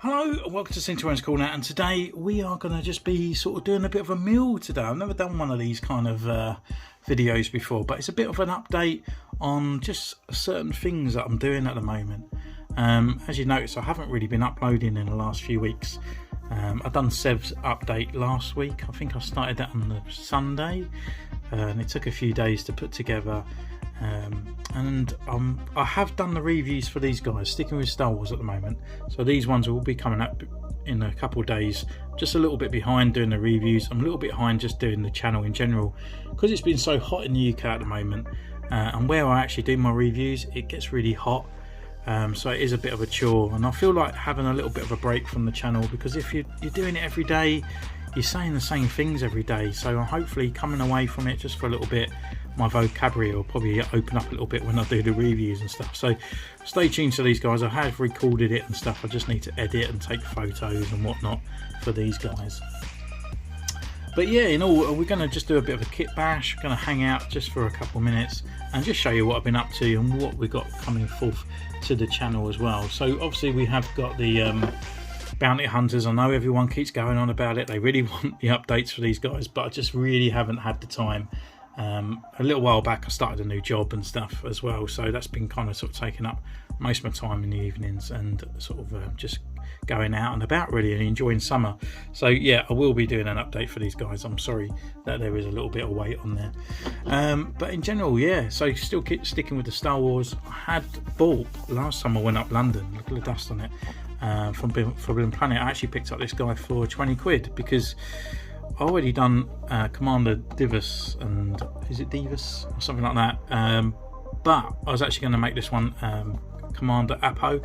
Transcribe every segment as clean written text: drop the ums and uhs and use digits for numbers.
Hello and welcome to Centurions Corner, and today we are going to just be sort of doing a bit of a meal today. I've never done one of these kind of videos before, but it's a bit of an update on just certain things that I'm doing at the moment. As you notice, I haven't really been uploading in the last few weeks. I've done Sev's update last week. I think I started that on the Sunday, and it took a few days to put together. I have done the reviews for these guys, sticking with Star Wars at the moment, so these ones will be coming up in a couple of days. Just a little bit behind doing the reviews. I'm a little bit behind just doing the channel in general because it's been so hot in the UK at the moment, and where I actually do my reviews it gets really hot, so it is a bit of a chore, and I feel like having a little bit of a break from the channel, because if you're doing it every day, you're saying the same things every day. So hopefully coming away from it just for a little bit, my vocabulary will probably open up a little bit when I do the reviews and stuff. So stay tuned to these guys. I have recorded it and stuff. I just need to edit and take photos and whatnot for these guys. But yeah, in all, we're going to just do a bit of a kit bash. We're going to hang out just for a couple of minutes and just show you what I've been up to and what we've got coming forth to the channel as well. So obviously we have got the bounty hunters. I know everyone keeps going on about it. They really want the updates for these guys, but I just really haven't had the time. A little while back I started a new job and stuff as well, so that's been kind of sort of taking up most of my time in the evenings and sort of just going out and about really and enjoying summer. So yeah, I will be doing an update for these guys. I'm sorry that there is a little bit of weight on there, but in general, yeah, so still keep sticking with the Star Wars. I had bought last time I went up London, look at the dust on it, from Forbidden Planet. I actually picked up this guy for 20 quid because I already done Commander Divus, and is it Divus or something like that, but I was actually going to make this one Commander Apo,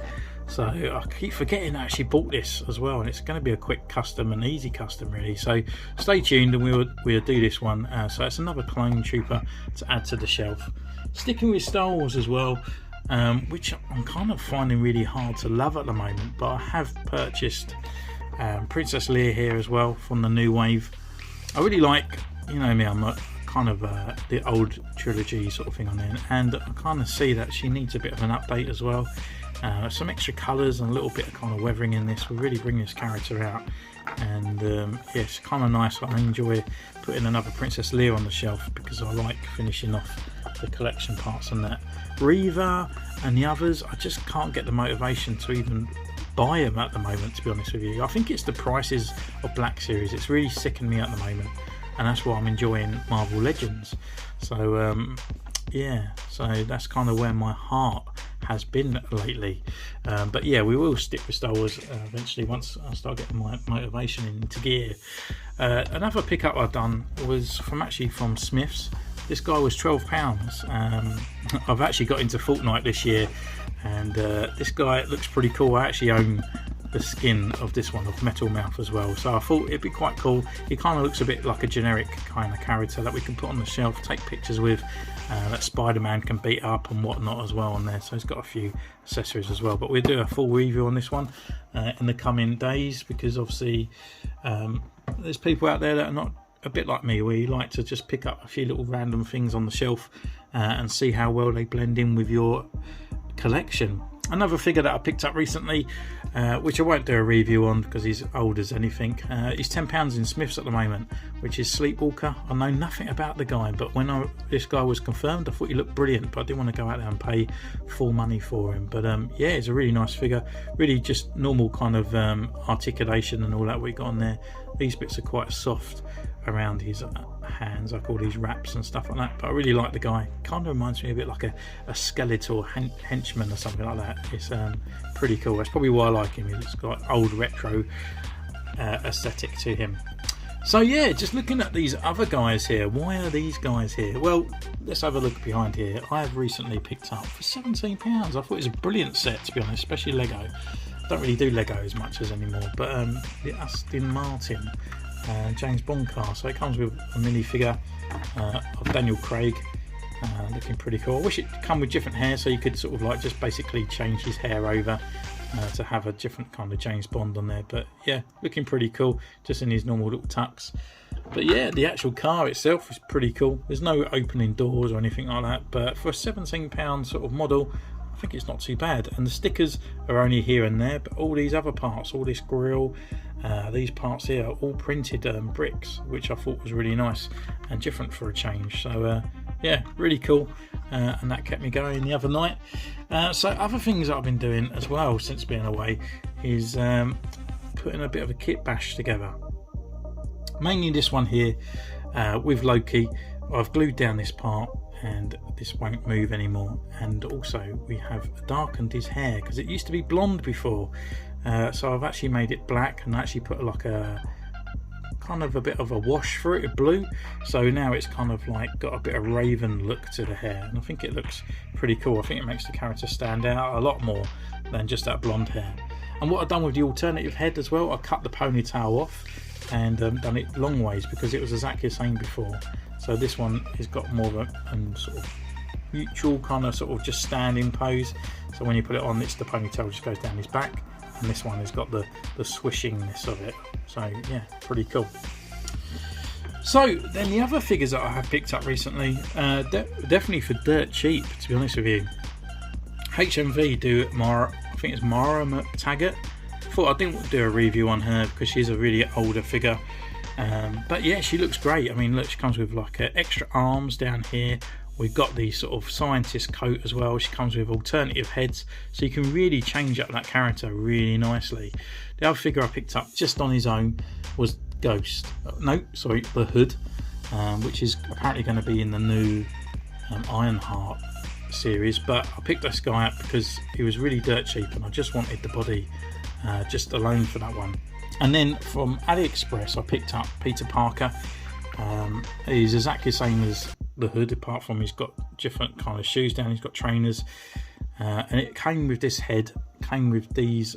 so I keep forgetting I actually bought this as well, and it's going to be a quick custom, an easy custom really. So stay tuned and we'll do this one. So it's another clone trooper to add to the shelf, sticking with Star Wars as well, which I'm kind of finding really hard to love at the moment, but I have purchased Princess Leia here as well from the new wave. I really like, you know me, I'm not kind of the old trilogy sort of thing on there, and I kind of see that she needs a bit of an update as well. Some extra colours and a little bit of kind of weathering in this will really bring this character out, and yeah, it's kind of nice. I enjoy putting another Princess Leia on the shelf because I like finishing off the collection parts on that. Reva and the others, I just can't get the motivation to even buy them at the moment, to be honest with you. I think it's the prices of Black Series, it's really sickening me at the moment, and that's why I'm enjoying Marvel Legends. So yeah, so that's kind of where my heart has been lately. But yeah, we will stick with Star Wars eventually once I start getting my motivation into gear. Another pickup I've done was from Smith's. This guy was £12. I've actually got into Fortnite this year, and this guy looks pretty cool. I actually own the skin of this one, of Metal Mouth as well, so I thought it'd be quite cool. He kind of looks a bit like a generic kind of character that we can put on the shelf, take pictures with, that Spider-Man can beat up and whatnot as well on there. So he's got a few accessories as well, but we'll do a full review on this one in the coming days, because obviously there's people out there that are not a bit like me, where you like to just pick up a few little random things on the shelf and see how well they blend in with your collection. Another figure that I picked up recently, which I won't do a review on because he's old as anything, he's £10 in Smith's at the moment, which is Sleepwalker. I know nothing about the guy, but when this guy was confirmed, I thought he looked brilliant, but I didn't want to go out there and pay full money for him. But yeah, it's a really nice figure, really just normal kind of articulation and all that we got on there. These bits are quite soft around his hands, like all these wraps and stuff like that, but I really like the guy. Kind of reminds me a bit like a skeletal henchman or something like that. It's pretty cool. That's probably why I like him. He's got old retro aesthetic to him. So yeah, just looking at these other guys here, why are these guys here? Well, let's have a look behind here. I have recently picked up for £17. I thought it was a brilliant set, to be honest, especially Lego. I don't really do Lego as much as anymore, but the Aston Martin James Bond car. So it comes with a minifigure of Daniel Craig, looking pretty cool. I wish it come with different hair, so you could sort of like just basically change his hair over to have a different kind of James Bond on there. But yeah, looking pretty cool, just in his normal little tux. But yeah, the actual car itself is pretty cool. There's no opening doors or anything like that, but for a £17 sort of model, I think it's not too bad. And the stickers are only here and there, but all these other parts, all this grille, these parts here are all printed bricks, which I thought was really nice and different for a change. So yeah, really cool, and that kept me going the other night. So other things that I've been doing as well since being away is putting a bit of a kit bash together. Mainly this one here with Loki. I've glued down this part and this won't move anymore, and also we have darkened his hair because it used to be blonde before, so I've actually made it black and actually put like a kind of a bit of a wash through it, blue, so now it's kind of like got a bit of raven look to the hair, and I think it looks pretty cool. I think it makes the character stand out a lot more than just that blonde hair. And what I've done with the alternative head as well, I cut the ponytail off and done it long ways because it was exactly the same before. So this one has got more of a sort of neutral kind of sort of just standing pose. So when you put it on, it's the ponytail just goes down his back, and this one has got the swishingness of it. So yeah, pretty cool. So then the other figures that I have picked up recently, definitely for dirt cheap, to be honest with you. HMV do Mara, I think it's Mara McTaggart. Thought I didn't do a review on her because she's a really older figure. But yeah, she looks great. I mean, look, she comes with like extra arms down here. We've got the sort of scientist coat as well. She comes with alternative heads, so you can really change up that character really nicely. The other figure I picked up just on his own was Ghost. No, sorry, the Hood, which is apparently going to be in the new Ironheart series. But I picked this guy up because he was really dirt cheap, and I just wanted the body just alone for that one. And then from AliExpress I picked up Peter Parker. He's exactly the same as the Hood, apart from he's got different kind of shoes down, he's got trainers, and it came with this head, came with these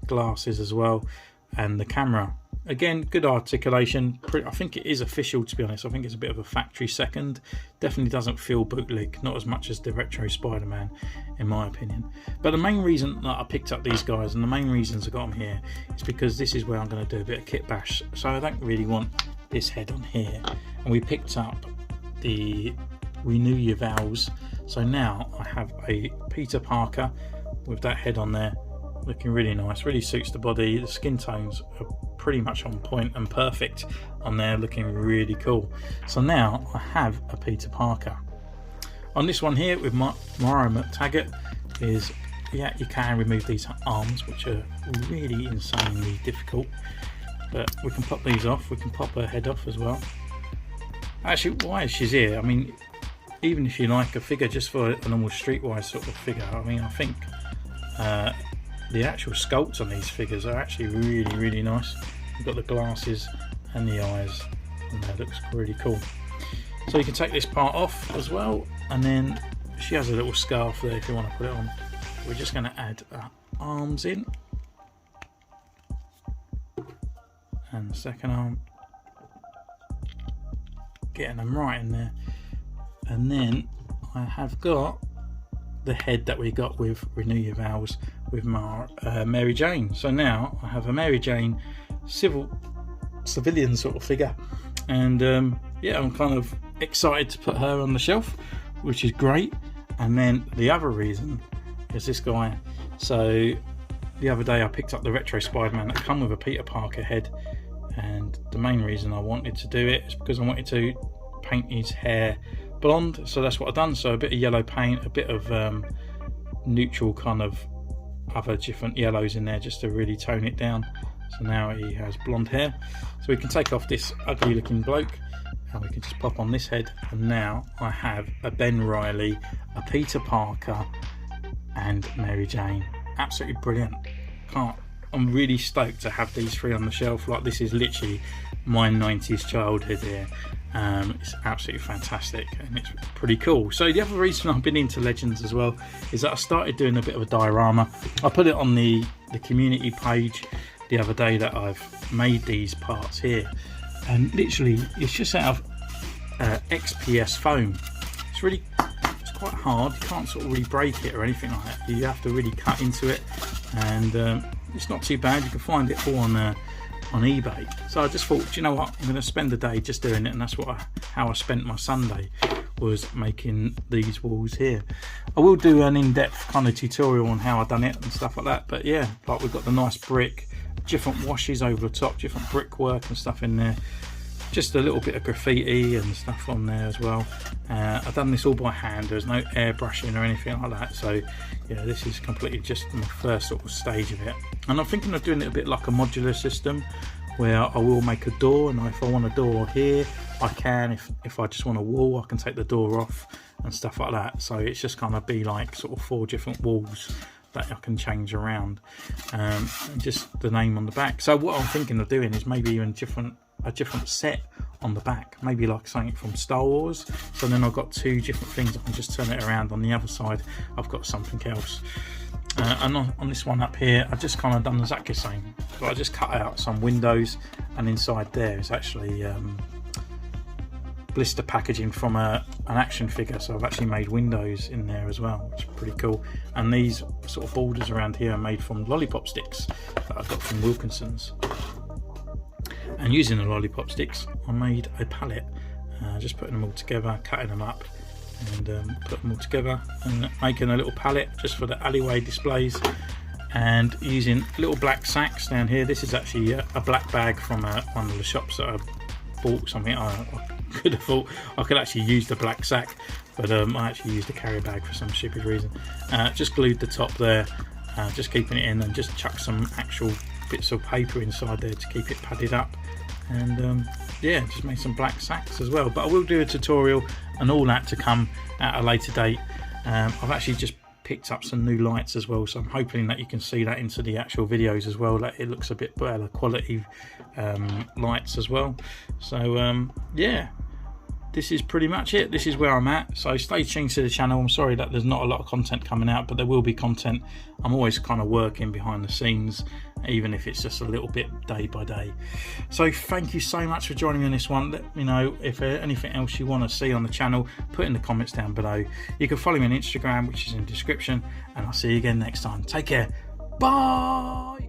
glasses as well, and the camera. Again, good articulation. I think it is official, to be honest. I think it's a bit of a factory second. Definitely doesn't feel bootleg, not as much as the retro Spider-Man, in my opinion. But the main reason that I picked up these guys, and the main reasons I got them here, is because this is where I'm going to do a bit of kit bash. So I don't really want this head on here. And we picked up the Renew Your Vows. So now I have a Peter Parker with that head on there, looking really nice, really suits the body. The skin tones are pretty much on point and perfect on there, looking really cool. So now I have a Peter Parker. On this one here with Mara McTaggart is, yeah, you can remove these arms, which are really insanely difficult, but we can pop these off. We can pop her head off as well. Actually, why she's here, I mean, even if you like a figure just for a normal streetwise sort of figure, I mean, I think the actual sculpts on these figures are actually really, really nice. You've got the glasses and the eyes, and that looks really cool. So you can take this part off as well, and then she has a little scarf there if you want to put it on. We're just going to add arms in, and the second arm, getting them right in there. And then I have got the head that we got with Renew Your Vows with Mary Jane. So now I have a Mary Jane civilian sort of figure, and yeah, I'm kind of excited to put her on the shelf, which is great. And then the other reason is this guy. So the other day I picked up the retro Spider-Man that come with a Peter Parker head, and the main reason I wanted to do it is because I wanted to paint his hair blonde, so that's what I've done. So a bit of yellow paint, a bit of neutral kind of other different yellows in there just to really tone it down. So now he has blonde hair, so we can take off this ugly looking bloke and we can just pop on this head, and now I have a Ben Reilly, a Peter Parker and Mary Jane. Absolutely brilliant. I'm really stoked to have these three on the shelf. Like, this is literally my 90s childhood here. It's absolutely fantastic and it's pretty cool. So the other reason I've been into Legends as well is that I started doing a bit of a diorama. I put it on the community page the other day that I've made these parts here, and literally it's just out of XPS foam. It's quite hard. You can't sort of really break it or anything like that. You have to really cut into it, and it's not too bad. You can find it all on eBay. So I just thought, do you know what, I'm going to spend the day just doing it, and that's how I spent my Sunday. was making these walls here. I will do an in-depth kind of tutorial on how I done it and stuff like that, but yeah, like we've got the nice brick, different washes over the top, different brickwork and stuff in there, just a little bit of graffiti and stuff on there as well. I've done this all by hand, there's no airbrushing or anything like that, so yeah, this is completely just my first sort of stage of it. And I'm thinking of doing it a bit like a modular system, where I will make a door, and if I want a door here I can, if I just want a wall I can take the door off and stuff like that. So it's just kind of be like sort of 4 different walls that I can change around, and just the name on the back. So what I'm thinking of doing is maybe even a different set on the back, maybe like something from Star Wars, so then I've got 2 different things. I can just turn it around. On the other side I've got something else, and on this one up here I've just kind of done exactly the same. So I just cut out some windows, and inside there is actually blister packaging from an action figure, so I've actually made windows in there as well, which is pretty cool. And these sort of borders around here are made from lollipop sticks that I got from Wilkinson's. And using the lollipop sticks I made a palette, just putting them all together, cutting them up and put them all together and making a little palette just for the alleyway displays, and using little black sacks down here. This is actually a black bag from one of the shops that I bought something. I could have thought I could actually use the black sack, but I actually used a carry bag for some stupid reason. Just glued the top there, just keeping it in, and just chuck some actual bits of paper inside there to keep it padded up, and yeah, just made some black sacks as well. But I will do a tutorial and all that to come at a later date. I've actually just picked up some new lights as well, so I'm hoping that you can see that into the actual videos as well, that it looks a bit better quality lights as well. So yeah, this is pretty much it. This is where I'm at, so stay tuned to the channel. I'm sorry that there's not a lot of content coming out, but there will be content. I'm always kind of working behind the scenes, even if it's just a little bit day by day. So thank you so much for joining me on this one. Let me know if anything else you want to see on the channel, put in the comments down below. You can follow me on Instagram, which is in the description, and I'll see you again next time. Take care, bye.